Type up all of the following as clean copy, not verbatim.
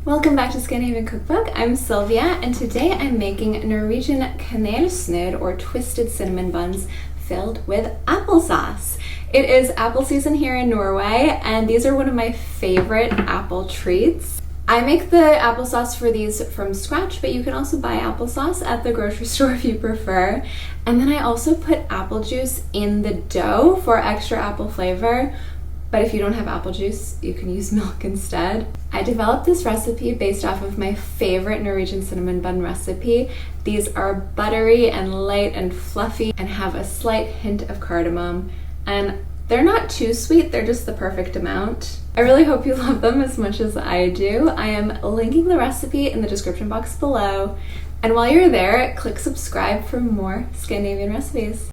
Welcome back to Scandinavian Cookbook. I'm Sylvia, and today I'm making Norwegian Kanelsnurrer, or twisted cinnamon buns, filled with applesauce. It is apple season here in Norway, and these are one of my favorite apple treats. I make the applesauce for these from scratch, but you can also buy applesauce at the grocery store if you prefer. And then I also put apple juice in the dough for extra apple flavor. But if you don't have apple juice, you can use milk instead. I developed this recipe based off of my favorite Norwegian cinnamon bun recipe. These are buttery and light and fluffy and have a slight hint of cardamom. And they're not too sweet, they're just the perfect amount. I really hope you love them as much as I do. I am linking the recipe in the description box below. And while you're there, click subscribe for more Scandinavian recipes.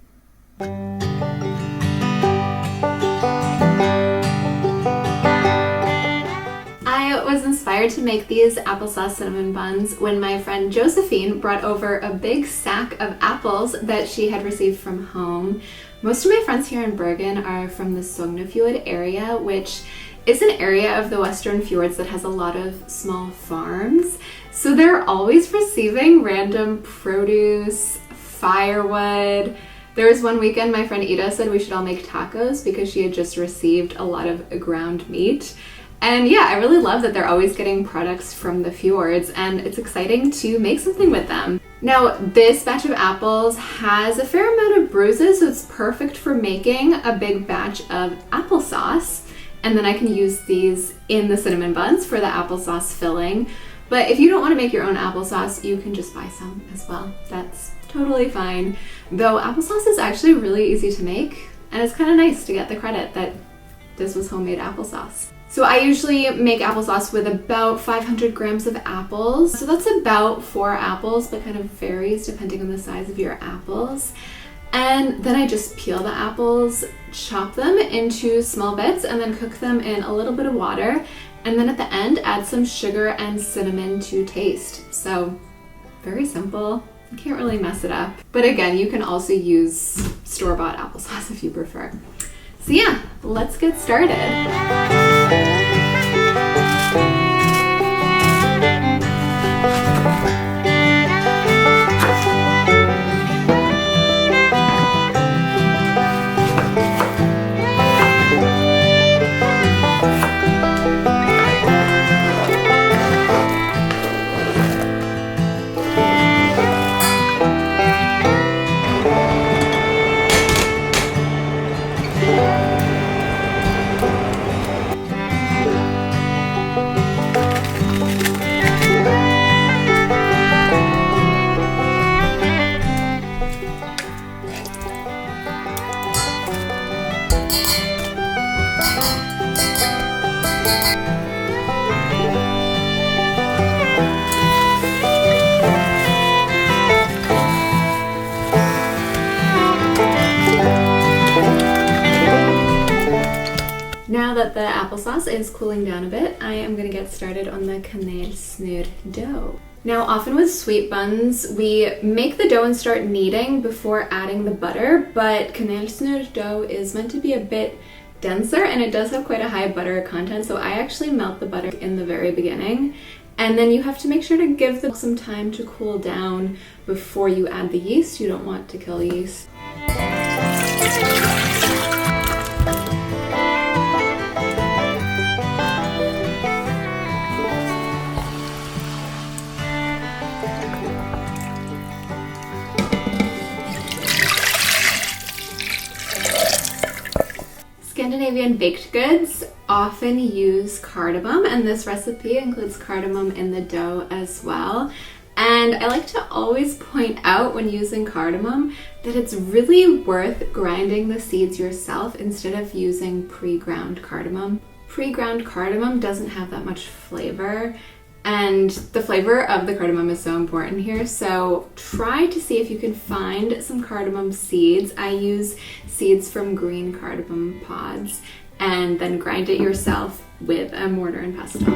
I was inspired to make these applesauce cinnamon buns when my friend Josephine brought over a big sack of apples that she had received from home. Most of my friends here in Bergen are from the Sognefjord area, which is an area of the Western Fjords that has a lot of small farms. So they're always receiving random produce, firewood. There was one weekend my friend Ida said we should all make tacos because she had just received a lot of ground meat. And yeah, I really love that they're always getting products from the fjords, and it's exciting to make something with them. Now, this batch of apples has a fair amount of bruises, so it's perfect for making a big batch of applesauce. And then I can use these in the cinnamon buns for the applesauce filling. But if you don't want to make your own applesauce, you can just buy some as well. That's totally fine. Though applesauce is actually really easy to make, and it's kind of nice to get the credit that this was homemade applesauce. So I usually make applesauce with about 500 grams of apples. So that's about 4 apples, but kind of varies depending on the size of your apples. And then I just peel the apples, chop them into small bits, and then cook them in a little bit of water. And then at the end, add some sugar and cinnamon to taste. So very simple. You can't really mess it up. But again, you can also use store-bought applesauce if you prefer. So yeah, let's get started. Now that the applesauce is cooling down a bit, I am going to get started on the Kanelsnurrer dough. Now, often with sweet buns, we make the dough and start kneading before adding the butter, but Kanelsnurrer dough is meant to be a bit denser, and it does have quite a high butter content, so I actually melt the butter in the very beginning. And then you have to make sure to give them some time to cool down before you add the yeast. You don't want to kill yeast. Scandinavian baked goods often use cardamom, and this recipe includes cardamom in the dough as well. And I like to always point out when using cardamom that it's really worth grinding the seeds yourself instead of using pre-ground cardamom. Pre-ground cardamom doesn't have that much flavor, and the flavor of the cardamom is so important here, so try to see if you can find some cardamom seeds. I use seeds from green cardamom pods, and then grind it yourself with a mortar and pestle.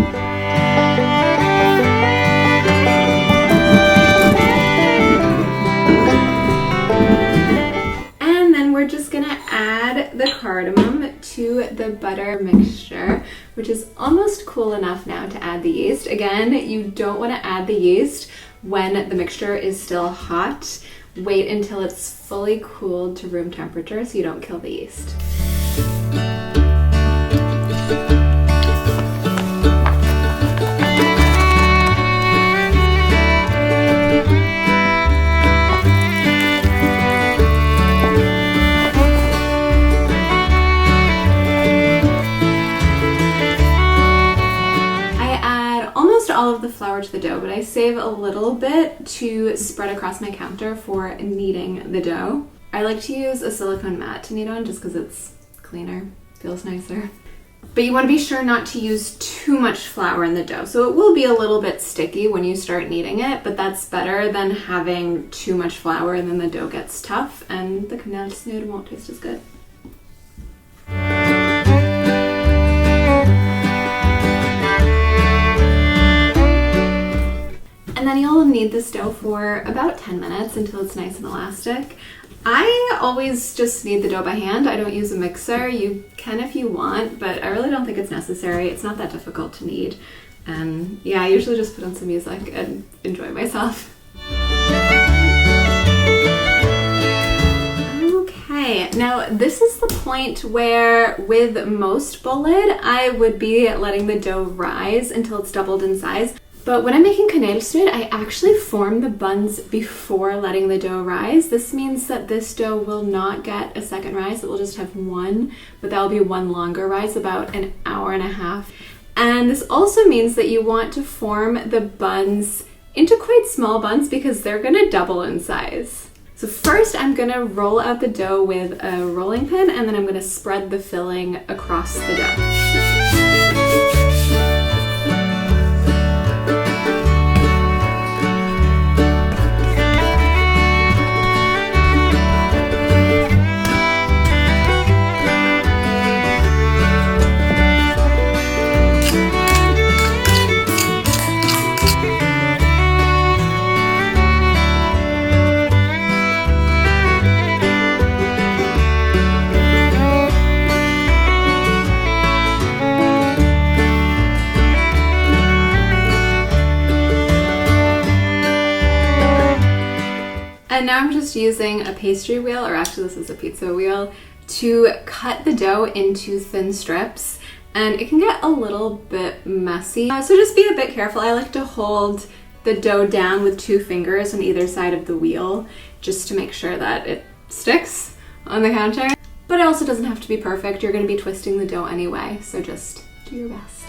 And then we're just gonna add the cardamom to the butter mixture, which is almost cool enough now to add the yeast. Again, you don't want to add the yeast when the mixture is still hot. Wait until it's fully cooled to room temperature so you don't kill the yeast. All of the flour to the dough, but I save a little bit to spread across my counter for kneading the dough. I like to use a silicone mat to knead on just because it's cleaner, feels nicer. But you want to be sure not to use too much flour in the dough. So it will be a little bit sticky when you start kneading it, but that's better than having too much flour and then the dough gets tough and the Kanelsnurrer won't taste as good. And then you'll knead this dough for about 10 minutes until it's nice and elastic. I always just knead the dough by hand. I don't use a mixer. You can if you want, but I really don't think it's necessary. It's not that difficult to knead. And yeah, I usually just put on some music and enjoy myself. Okay, now this is the point where with most bullet, I would be letting the dough rise until it's doubled in size. But when I'm making Kanelsnurrer, I actually form the buns before letting the dough rise. This means that this dough will not get a second rise. It will just have one, but that will be one longer rise, about an hour and a half. And this also means that you want to form the buns into quite small buns because they're gonna double in size. So first I'm gonna roll out the dough with a rolling pin, and then I'm gonna spread the filling across the dough. And now I'm just using a pastry wheel, or actually this is a pizza wheel, to cut the dough into thin strips. And it can get a little bit messy, so just be a bit careful. I like to hold the dough down with 2 fingers on either side of the wheel just to make sure that it sticks on the counter. But it also doesn't have to be perfect. You're going to be twisting the dough anyway, so just do your best.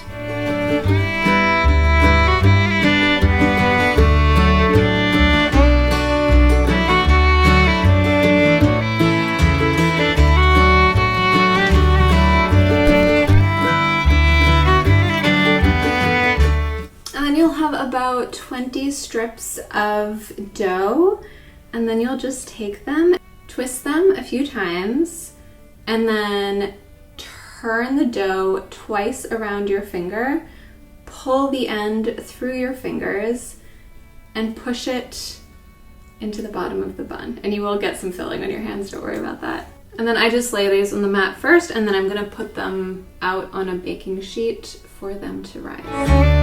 You'll have about 20 strips of dough, and then you'll just take them, twist them a few times, and then turn the dough twice around your finger, pull the end through your fingers, and push it into the bottom of the bun. And you will get some filling on your hands, don't worry about that. And then I just lay these on the mat first, and then I'm gonna put them out on a baking sheet for them to rise.